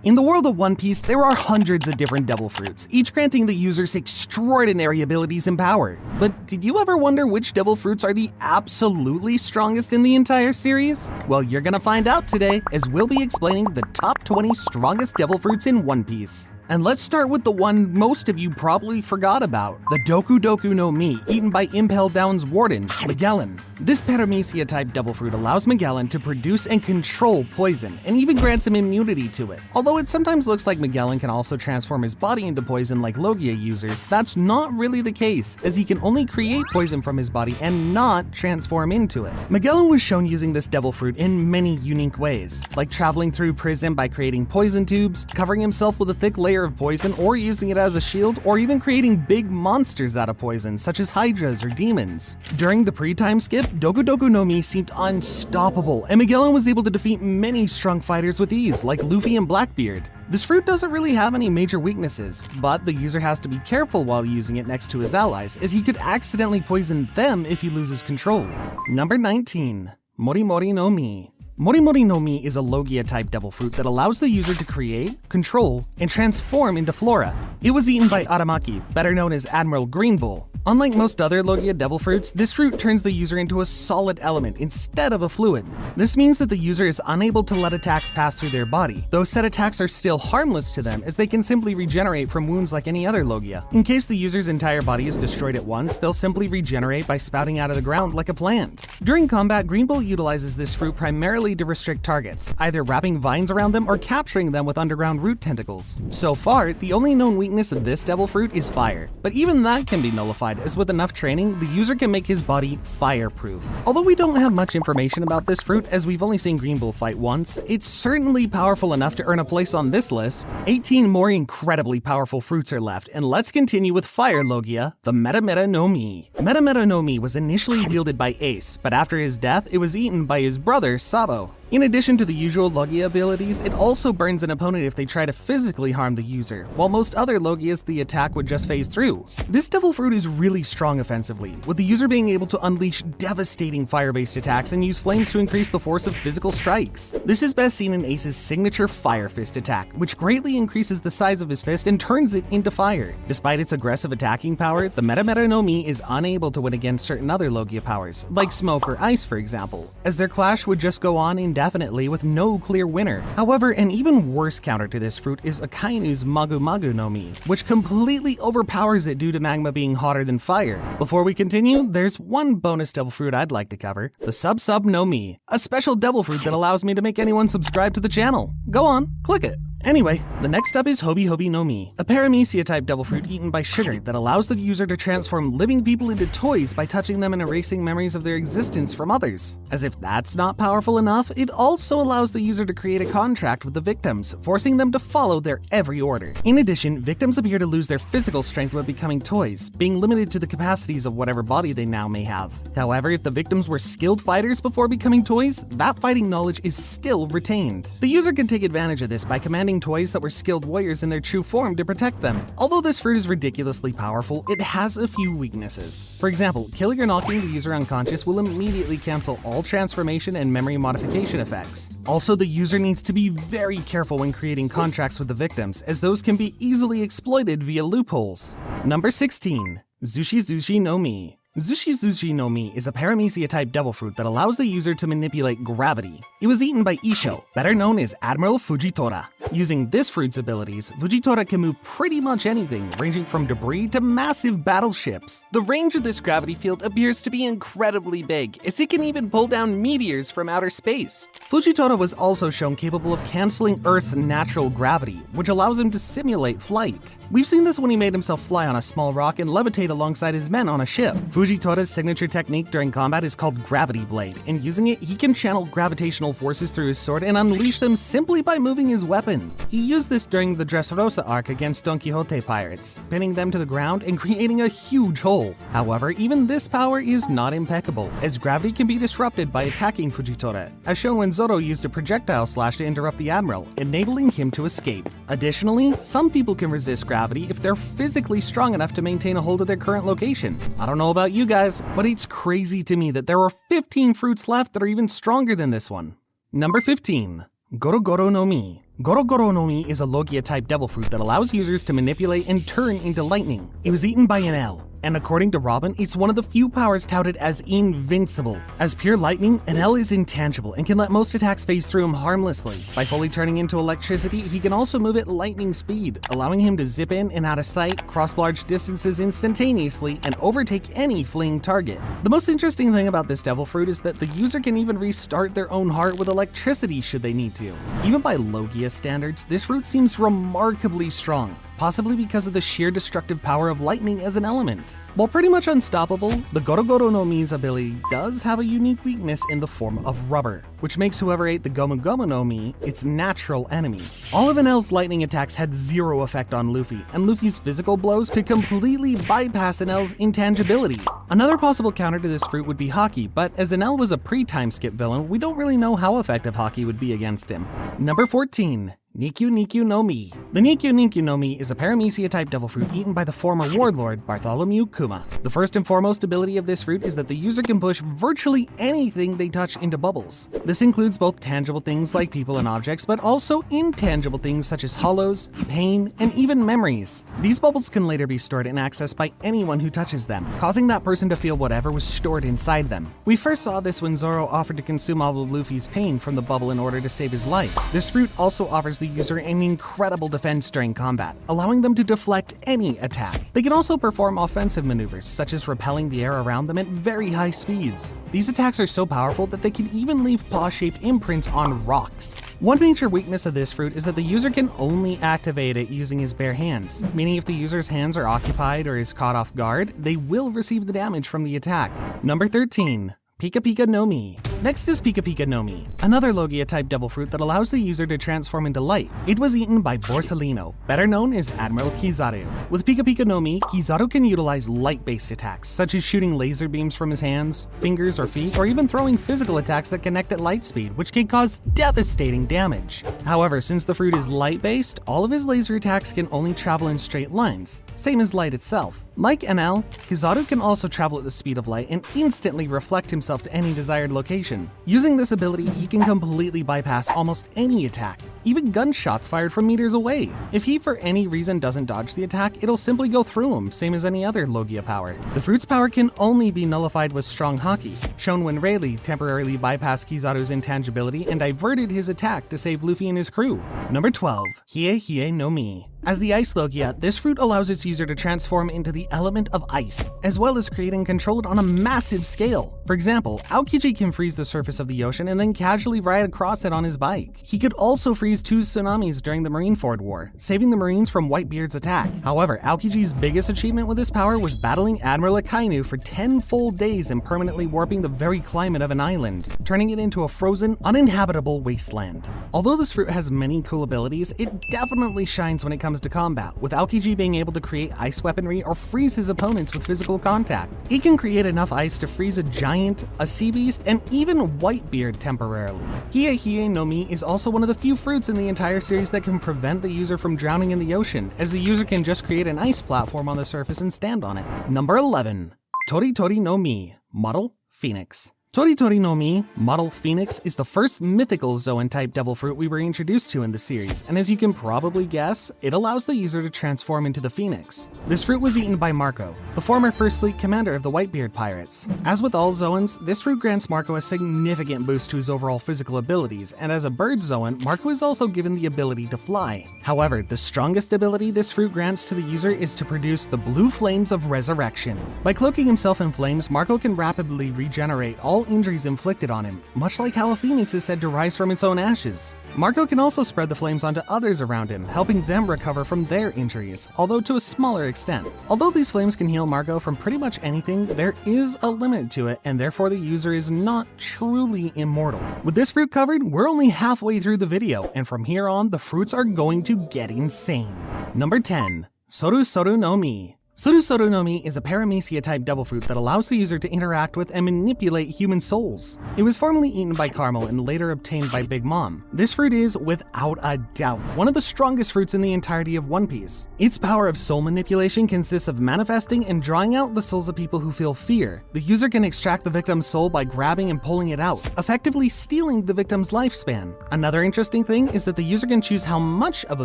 In the world of One Piece, there are hundreds of different devil fruits, each granting the users extraordinary abilities and power. But did you ever wonder which devil fruits are the absolutely strongest in the entire series? Well, you're gonna find out today, as we'll be explaining the top 20 strongest devil fruits in One Piece. And let's start with the one most of you probably forgot about, the Doku Doku no Mi, eaten by Impel Down's warden, Magellan. This Paramecia-type devil fruit allows Magellan to produce and control poison, and even grants him immunity to it. Although it sometimes looks like Magellan can also transform his body into poison like Logia users, that's not really the case, as he can only create poison from his body and not transform into it. Magellan was shown using this devil fruit in many unique ways, like traveling through prison by creating poison tubes, covering himself with a thick layer of poison, or using it as a shield, or even creating big monsters out of poison, such as hydras or demons. During the pre-time skip, Doku Doku no Mi seemed unstoppable, and Magellan was able to defeat many strong fighters with ease, like Luffy and Blackbeard. This fruit doesn't really have any major weaknesses, but the user has to be careful while using it next to his allies, as he could accidentally poison them if he loses control. Number 19. Mori Mori no Mi. Mori Mori no Mi is a Logia-type devil fruit that allows the user to create, control, and transform into flora. It was eaten by Aramaki, better known as Admiral Green Bull. Unlike most other Logia devil fruits, this fruit turns the user into a solid element instead of a fluid. This means that the user is unable to let attacks pass through their body, though said attacks are still harmless to them as they can simply regenerate from wounds like any other Logia. In case the user's entire body is destroyed at once, they'll simply regenerate by spouting out of the ground like a plant. During combat, Green Bull utilizes this fruit primarily to restrict targets, either wrapping vines around them or capturing them with underground root tentacles. So far, the only known weakness of this devil fruit is fire, but even that can be nullified, as with enough training, the user can make his body fireproof. Although we don't have much information about this fruit, as we've only seen Green Bull fight once, it's certainly powerful enough to earn a place on this list. 18 more incredibly powerful fruits are left, and let's continue with Fire Logia, the Meta Meta no Mi. Meta Meta no Mi was initially wielded by Ace, but after his death, it was eaten by his brother, Sabo. In addition to the usual Logia abilities, it also burns an opponent if they try to physically harm the user, while most other Logias the attack would just phase through. This devil fruit is really strong offensively, with the user being able to unleash devastating fire-based attacks and use flames to increase the force of physical strikes. This is best seen in Ace's signature Fire Fist attack, which greatly increases the size of his fist and turns it into fire. Despite its aggressive attacking power, the Meta Meta no Mi is unable to win against certain other Logia powers, like Smoke or Ice for example, as their clash would just go on indefinitely with no clear winner. However, an even worse counter to this fruit is Akainu's Magu Magu no Mi, which completely overpowers it due to magma being hotter than fire. Before we continue, there's one bonus devil fruit I'd like to cover, the Sub Sub no Mi, a special devil fruit that allows me to make anyone subscribe to the channel. Go on, click it. Anyway, the next up is Hobi Hobi no Mi, a Paramecia-type devil fruit eaten by sugar that allows the user to transform living people into toys by touching them and erasing memories of their existence from others. As if that's not powerful enough, it also allows the user to create a contract with the victims, forcing them to follow their every order. In addition, victims appear to lose their physical strength when becoming toys, being limited to the capacities of whatever body they now may have. However, if the victims were skilled fighters before becoming toys, that fighting knowledge is still retained. The user can take advantage of this by commanding toys that were skilled warriors in their true form to protect them. Although this fruit is ridiculously powerful, it has a few weaknesses. For example, killing or knocking the user unconscious will immediately cancel all transformation and memory modification effects. Also, the user needs to be very careful when creating contracts with the victims, as those can be easily exploited via loopholes. Number 16. Zushi Zushi no Mi. Zushi Zushi no Mi is a Paramecia-type devil fruit that allows the user to manipulate gravity. It was eaten by Isho, better known as Admiral Fujitora. Using this fruit's abilities, Fujitora can move pretty much anything, ranging from debris to massive battleships. The range of this gravity field appears to be incredibly big, as it can even pull down meteors from outer space. Fujitora was also shown capable of canceling Earth's natural gravity, which allows him to simulate flight. We've seen this when he made himself fly on a small rock and levitate alongside his men on a ship. Fujitora's signature technique during combat is called Gravity Blade, and using it, he can channel gravitational forces through his sword and unleash them simply by moving his weapon. He used this during the Dressrosa arc against Don Quixote pirates, pinning them to the ground and creating a huge hole. However, even this power is not impeccable, as gravity can be disrupted by attacking Fujitora, as shown when Zoro used a projectile slash to interrupt the Admiral, enabling him to escape. Additionally, some people can resist gravity if they're physically strong enough to maintain a hold of their current location. I don't know about you guys, but it's crazy to me that there are 15 fruits left that are even stronger than this one. Number 15. Goro Goro no Mi. Goro Goro no Mi is a Logia-type devil fruit that allows users to manipulate and turn into lightning. It was eaten by Enel, and according to Robin, it's one of the few powers touted as invincible. As pure lightning, Enel is intangible and can let most attacks phase through him harmlessly. By fully turning into electricity, he can also move at lightning speed, allowing him to zip in and out of sight, cross large distances instantaneously, and overtake any fleeing target. The most interesting thing about this devil fruit is that the user can even restart their own heart with electricity should they need to. Even by Logia standards, this fruit seems remarkably strong, possibly because of the sheer destructive power of lightning as an element. While pretty much unstoppable, the Goro Goro no Mi's ability does have a unique weakness in the form of rubber, which makes whoever ate the Gomu Gomu no Mi its natural enemy. All of Enel's lightning attacks had zero effect on Luffy, and Luffy's physical blows could completely bypass Enel's intangibility. Another possible counter to this fruit would be Haki, but as Enel was a pre-time skip villain, we don't really know how effective Haki would be against him. Number 14. Nikyu Nikyu no Mi. The Nikyu Nikyu no Mi is a Paramecia-type devil fruit eaten by the former warlord Bartholomew Kuma. The first and foremost ability of this fruit is that the user can push virtually anything they touch into bubbles. This includes both tangible things like people and objects, but also intangible things such as hollows, pain, and even memories. These bubbles can later be stored and accessed by anyone who touches them, causing that person to feel whatever was stored inside them. We first saw this when Zoro offered to consume all of Luffy's pain from the bubble in order to save his life. This fruit also offers the user an incredible defense during combat, allowing them to deflect any attack. They can also perform offensive maneuvers, such as repelling the air around them at very high speeds. These attacks are so powerful that they can even leave paw-shaped imprints on rocks. One major weakness of this fruit is that the user can only activate it using his bare hands, meaning if the user's hands are occupied or is caught off guard, they will receive the damage from the attack. Number 13. Pika Pika no Mi. Next is Pika Pika no Mi, another Logia-type devil fruit that allows the user to transform into light. It was eaten by Borsalino, better known as Admiral Kizaru. With Pika Pika no Mi, Kizaru can utilize light-based attacks, such as shooting laser beams from his hands, fingers, or feet, or even throwing physical attacks that connect at light speed, which can cause devastating damage. However, since the fruit is light-based, all of his laser attacks can only travel in straight lines, same as light itself. Like Enel, Kizaru can also travel at the speed of light and instantly reflect himself to any desired location. Using this ability, he can completely bypass almost any attack, even gunshots fired from meters away. If he for any reason doesn't dodge the attack, it'll simply go through him, same as any other Logia power. The fruit's power can only be nullified with strong Haki, shown when Rayleigh temporarily bypassed Kizaru's intangibility and diverted his attack to save Luffy and his crew. Number 12. Hie Hie no Mi. As the Ice Logia, this fruit allows its user to transform into the element of ice, as well as create and control it on a massive scale. For example, Aokiji can freeze the surface of the ocean and then casually ride across it on his bike. He could also freeze 2 tsunamis during the Marineford War, saving the Marines from Whitebeard's attack. However, Aokiji's biggest achievement with this power was battling Admiral Akainu for 10 full days and permanently warping the very climate of an island, turning it into a frozen, uninhabitable wasteland. Although this fruit has many cool abilities, it definitely shines when it comes to combat, with Aokiji being able to create ice weaponry or freeze his opponents with physical contact. He can create enough ice to freeze a giant, a sea beast, and even Whitebeard temporarily. Hie Hie no Mi is also one of the few fruits in the entire series that can prevent the user from drowning in the ocean, as the user can just create an ice platform on the surface and stand on it. Number 11. Tori Tori no Mi, Model Phoenix. Tori Tori no Mi, Model Phoenix, is the first mythical Zoan-type devil fruit we were introduced to in the series, and as you can probably guess, it allows the user to transform into the Phoenix. This fruit was eaten by Marco, the former First Fleet commander of the Whitebeard Pirates. As with all Zoans, this fruit grants Marco a significant boost to his overall physical abilities, and as a bird Zoan, Marco is also given the ability to fly. However, the strongest ability this fruit grants to the user is to produce the Blue Flames of Resurrection. By cloaking himself in flames, Marco can rapidly regenerate all injuries inflicted on him, much like how a phoenix is said to rise from its own ashes. Marco can also spread the flames onto others around him, helping them recover from their injuries, although to a smaller extent. Although these flames can heal Marco from pretty much anything, there is a limit to it, and therefore the user is not truly immortal. With this fruit covered, we're only halfway through the video, and from here on, the fruits are going to get insane. Number 10. Soru Soru no Mi, Soru no Mi is a paramecia-type devil fruit that allows the user to interact with and manipulate human souls. It was formerly eaten by Carmel and later obtained by Big Mom. This fruit is, without a doubt, one of the strongest fruits in the entirety of One Piece. Its power of soul manipulation consists of manifesting and drawing out the souls of people who feel fear. The user can extract the victim's soul by grabbing and pulling it out, effectively stealing the victim's lifespan. Another interesting thing is that the user can choose how much of a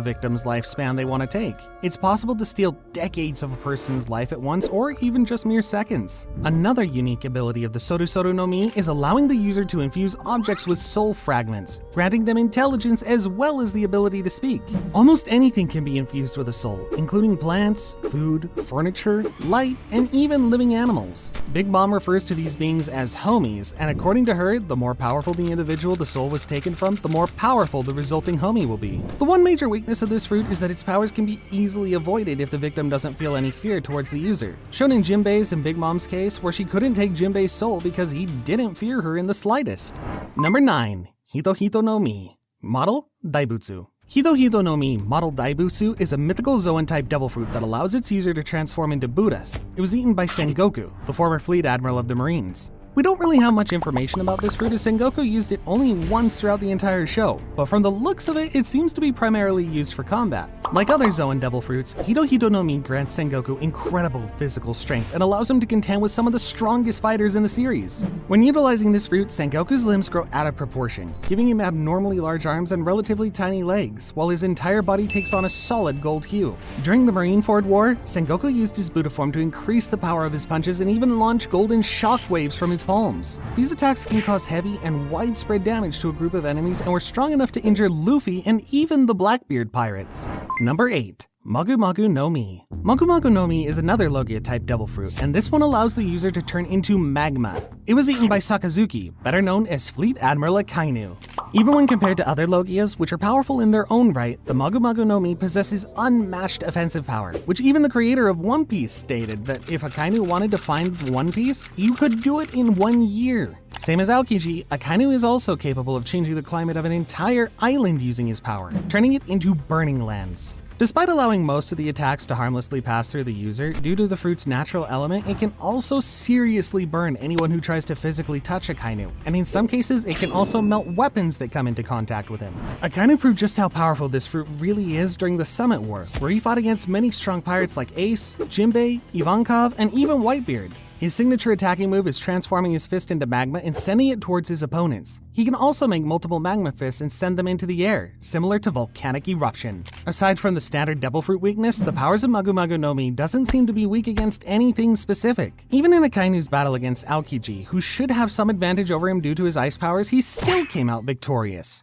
victim's lifespan they want to take. It's possible to steal decades of a person's life at once, or even just mere seconds. Another unique ability of the Soru no Mi is allowing the user to infuse objects with soul fragments, granting them intelligence as well as the ability to speak. Almost anything can be infused with a soul, including plants, food, furniture, light, and even living animals. Big Mom refers to these beings as homies, and according to her, the more powerful the individual the soul was taken from, the more powerful the resulting homie will be. The one major weakness of this fruit is that its powers can be easily avoided if the victim doesn't feel any fear towards the user, shown in Jinbei's and Big Mom's case, where she couldn't take Jinbei's soul because he didn't fear her in the slightest. Number 9. Hito no Mi. Model Daibutsu. Hito no Mi Model Daibutsu is a mythical Zoan-type devil fruit that allows its user to transform into Buddha. It was eaten by Sengoku, the former fleet admiral of the Marines. We don't really have much information about this fruit as Sengoku used it only once throughout the entire show, but from the looks of it, it seems to be primarily used for combat. Like other Zoan devil fruits, Hito no Mi grants Sengoku incredible physical strength and allows him to contend with some of the strongest fighters in the series. When utilizing this fruit, Sengoku's limbs grow out of proportion, giving him abnormally large arms and relatively tiny legs, while his entire body takes on a solid gold hue. During the Marineford War, Sengoku used his Buddha form to increase the power of his punches and even launch golden shockwaves from his palms. These attacks can cause heavy and widespread damage to a group of enemies and were strong enough to injure Luffy and even the Blackbeard pirates. Number 8. Magu Magu no Mi. Magu Magu no Mi is another Logia-type devil fruit, and this one allows the user to turn into magma. It was eaten by Sakazuki, better known as Fleet Admiral Akainu. Even when compared to other Logias, which are powerful in their own right, the Magu Magu no Mi possesses unmatched offensive power, which even the creator of One Piece stated that if Akainu wanted to find One Piece, you could do it in 1 year. Same as Aokiji, Akainu is also capable of changing the climate of an entire island using his power, turning it into burning lands. Despite allowing most of the attacks to harmlessly pass through the user, due to the fruit's natural element, it can also seriously burn anyone who tries to physically touch Akainu, and in some cases, it can also melt weapons that come into contact with him. Akainu proved just how powerful this fruit really is during the Summit War, where he fought against many strong pirates like Ace, Jinbei, Ivankov, and even Whitebeard. His signature attacking move is transforming his fist into magma and sending it towards his opponents. He can also make multiple magma fists and send them into the air, similar to volcanic eruption. Aside from the standard devil fruit weakness, the powers of Magu Magu no Mi doesn't seem to be weak against anything specific. Even in Akainu's battle against Aokiji, who should have some advantage over him due to his ice powers, he still came out victorious.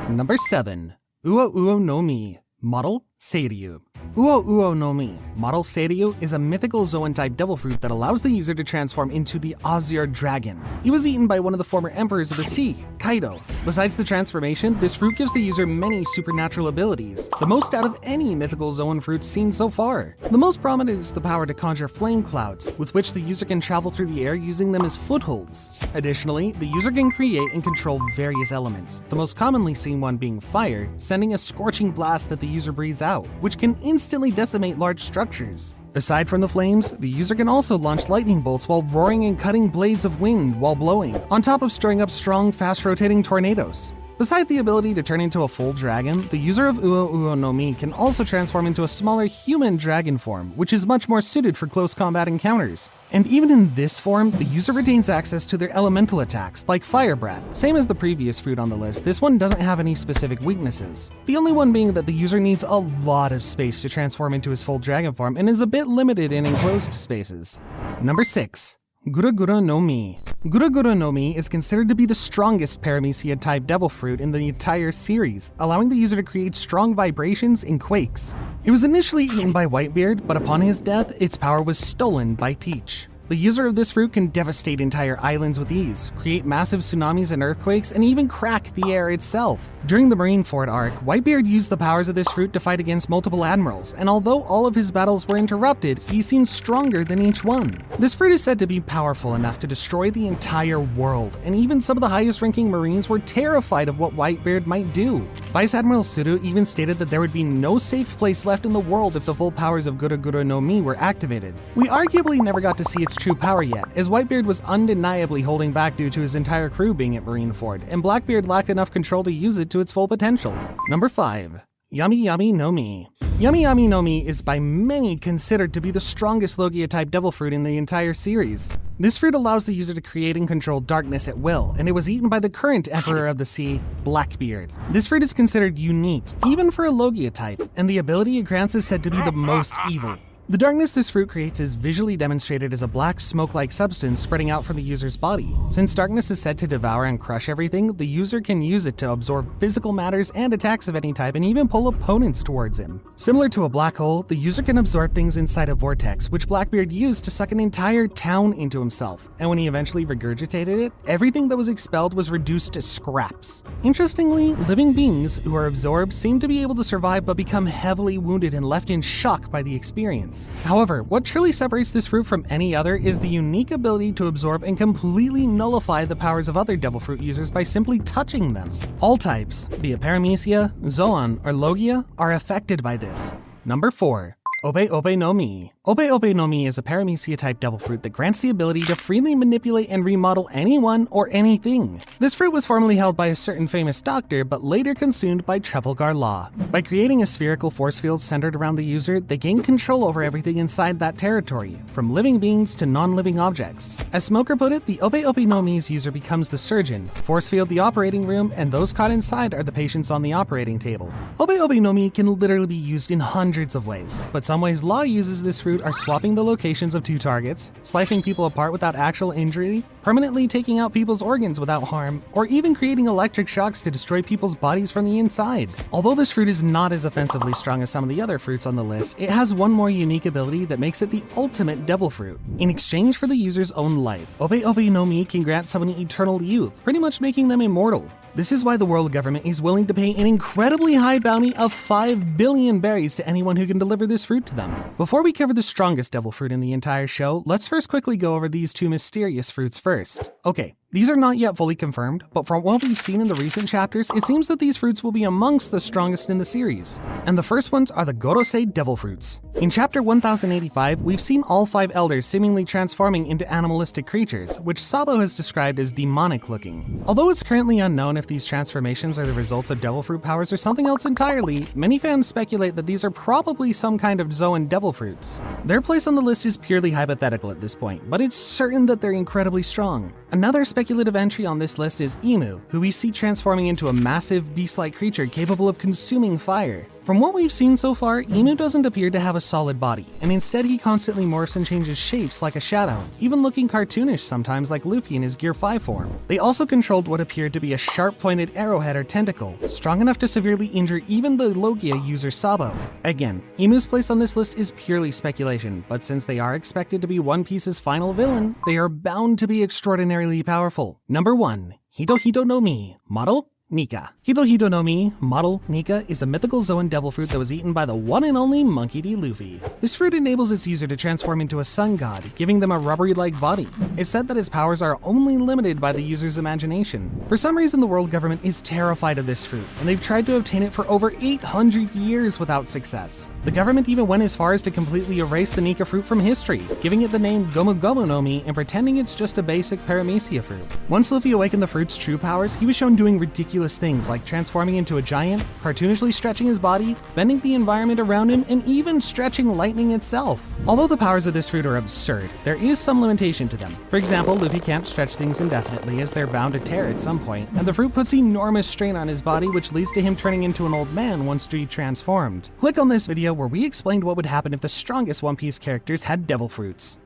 Number 7. Uo Uo no Mi. Model Seiryu. Uo Uo no Mi, Model Seiryu, is a mythical Zoan-type devil fruit that allows the user to transform into the Azure Dragon. It was eaten by one of the former emperors of the sea, Kaido. Besides the transformation, this fruit gives the user many supernatural abilities, the most out of any mythical Zoan fruit seen so far. The most prominent is the power to conjure flame clouds, with which the user can travel through the air using them as footholds. Additionally, the user can create and control various elements, the most commonly seen one being fire, sending a scorching blast that the user breathes out, which can instantly decimate large structures. Aside from the flames, the user can also launch lightning bolts while roaring and cutting blades of wind while blowing, on top of stirring up strong, fast-rotating tornadoes. Besides the ability to turn into a full dragon, the user of Uo Uo no Mi can also transform into a smaller human dragon form, which is much more suited for close combat encounters. And even in this form, the user retains access to their elemental attacks, like Fire Breath. Same as the previous fruit on the list, this one doesn't have any specific weaknesses. The only one being that the user needs a lot of space to transform into his full dragon form and is a bit limited in enclosed spaces. Number 6. Gura Gura no Mi. Gura Gura no Mi is considered to be the strongest Paramecia-type devil fruit in the entire series, allowing the user to create strong vibrations and quakes. It was initially eaten by Whitebeard, but upon his death, its power was stolen by Teach. The user of this fruit can devastate entire islands with ease, create massive tsunamis and earthquakes, and even crack the air itself. During the Marineford arc, Whitebeard used the powers of this fruit to fight against multiple admirals, and although all of his battles were interrupted, he seemed stronger than each one. This fruit is said to be powerful enough to destroy the entire world, and even some of the highest-ranking Marines were terrified of what Whitebeard might do. Vice Admiral Suru even stated that there would be no safe place left in the world if the full powers of Guruguru no Mi were activated. We arguably never got to see its true power yet, as Whitebeard was undeniably holding back due to his entire crew being at Marineford, and Blackbeard lacked enough control to use it to its full potential. Number 5. Yami Yami no Mi. Yami Yami no Mi is by many considered to be the strongest Logia-type devil fruit in the entire series. This fruit allows the user to create and control darkness at will, and it was eaten by the current Emperor of the Sea, Blackbeard. This fruit is considered unique, even for a Logia type, and the ability it grants is said to be the most evil. The darkness this fruit creates is visually demonstrated as a black smoke-like substance spreading out from the user's body. Since darkness is said to devour and crush everything, the user can use it to absorb physical matters and attacks of any type and even pull opponents towards him. Similar to a black hole, the user can absorb things inside a vortex, which Blackbeard used to suck an entire town into himself, and when he eventually regurgitated it, everything that was expelled was reduced to scraps. Interestingly, living beings who are absorbed seem to be able to survive but become heavily wounded and left in shock by the experience. However, what truly separates this fruit from any other is the unique ability to absorb and completely nullify the powers of other devil fruit users by simply touching them. All types, be it Paramecia, Zoan, or Logia, are affected by this. Number 4. Obe Obe no Mi. Obe Obe no Mi is a Paramecia-type devil fruit that grants the ability to freely manipulate and remodel anyone or anything. This fruit was formerly held by a certain famous doctor, but later consumed by Trafalgar Law. By creating a spherical force field centered around the user, they gain control over everything inside that territory, from living beings to non-living objects. As Smoker put it, the Obe Obe no Mi's user becomes the surgeon, force field the operating room, and those caught inside are the patients on the operating table. Obe Obe no Mi can literally be used in hundreds of ways, but some ways Law uses this fruit are swapping the locations of two targets, slicing people apart without actual injury, permanently taking out people's organs without harm, or even creating electric shocks to destroy people's bodies from the inside. Although this fruit is not as offensively strong as some of the other fruits on the list, it has one more unique ability that makes it the ultimate devil fruit. In exchange for the user's own life, Obe Obe no Mi can grant someone eternal youth, pretty much making them immortal. This is why the world government is willing to pay an incredibly high bounty of 5 billion berries to anyone who can deliver this fruit to them. Before we cover the strongest devil fruit in the entire show, let's first quickly go over these two mysterious fruits first. Okay, these are not yet fully confirmed, but from what we've seen in the recent chapters, it seems that these fruits will be amongst the strongest in the series. And the first ones are the Gorosei devil fruits. In chapter 1085, we've seen all 5 elders seemingly transforming into animalistic creatures, which Sabo has described as demonic looking. Although it's currently unknown if these transformations are the results of devil fruit powers or something else entirely, many fans speculate that these are probably some kind of Zoan devil fruits. Their place on the list is purely hypothetical at this point, but it's certain that they're incredibly strong. Another speculative entry on this list is Imu, who we see transforming into a massive beast-like creature capable of consuming fire. From what we've seen so far, Imu doesn't appear to have a solid body, and instead he constantly morphs and changes shapes like a shadow, even looking cartoonish sometimes like Luffy in his Gear 5 form. They also controlled what appeared to be a sharp-pointed arrowhead or tentacle, strong enough to severely injure even the Logia user Sabo. Again, Imu's place on this list is purely speculation, but since they are expected to be One Piece's final villain, they are bound to be extraordinarily powerful. Number 1. Hito Hito no Mi, model Nika. Hito Hito no Mi, model Nika, is a mythical Zoan devil fruit that was eaten by the one and only Monkey D. Luffy. This fruit enables its user to transform into a sun god, giving them a rubbery-like body. It's said that its powers are only limited by the user's imagination. For some reason, the world government is terrified of this fruit, and they've tried to obtain it for over 800 years without success. The government even went as far as to completely erase the Nika fruit from history, giving it the name Gomu Gomu no Mi and pretending it's just a basic Paramecia fruit. Once Luffy awakened the fruit's true powers, he was shown doing ridiculous things like transforming into a giant, cartoonishly stretching his body, bending the environment around him, and even stretching lightning itself. Although the powers of this fruit are absurd, there is some limitation to them. For example, Luffy can't stretch things indefinitely as they're bound to tear at some point, and the fruit puts enormous strain on his body, which leads to him turning into an old man once transformed. Click on this video where we explained what would happen if the strongest One Piece characters had devil fruits.